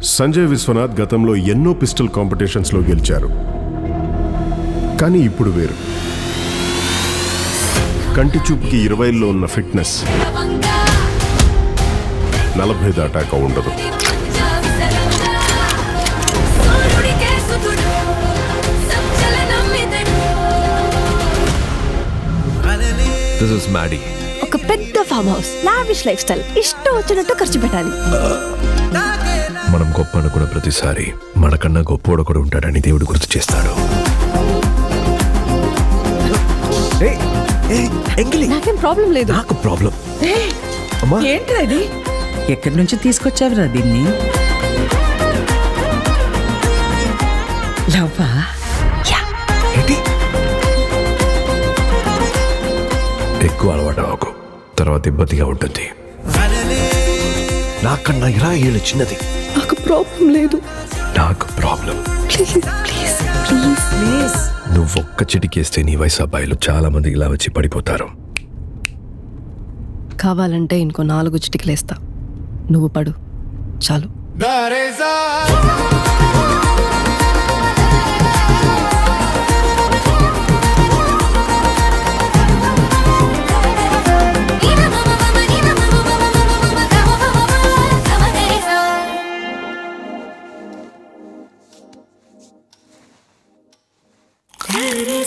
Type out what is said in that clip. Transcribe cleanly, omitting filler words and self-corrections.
సంజయ్ విశ్వనాథ్ గతంలో ఎన్నో పిస్టల్ కాంపిటీషన్స్లో గెలిచారు. కానీ ఇప్పుడు వేరు. కంటి చూపుకి 20లో ఉన్న ఫిట్నెస్ 40 దాటాక ఉండదు. This is Maddie. ఒక పెద్ద farm house, lavish life style, ఇష్టం వచ్చినట్టు ఖర్చు పెట్టాలి. మనం గొప్ప అనుకున్న ప్రతిసారి మనకన్నా గొప్పోడు కూడా ఉంటాడని దేవుడు గుర్తు చేస్తాడు. నాకేం ప్రాబ్లం లేదు. నాకు ప్రాబ్లం. ఏంటి అది? ఎక్కడి నుంచి తీసుకొచ్చావురా దీన్ని? లవ్వా? ఏంటి? ఎక్కువ అలవాటు అవ్వకు, తర్వాత ఇబ్బందిగా ఉంటుంది. నాకన్నా 20 ఏళ్ళు చిన్నది. నాకు ప్రాబ్లం లేదు. నాకు problem. Please please please please. నువ్వు ఒక్క చిటికేస్తే నీ వయసు అబ్బాయిలు చాలా మంది ఇలా వచ్చి పడిపోతారు. కావాలంటే ఇంకో 4 చిటికలేస్తా. నువ్వు పడు చాలు. Daddy.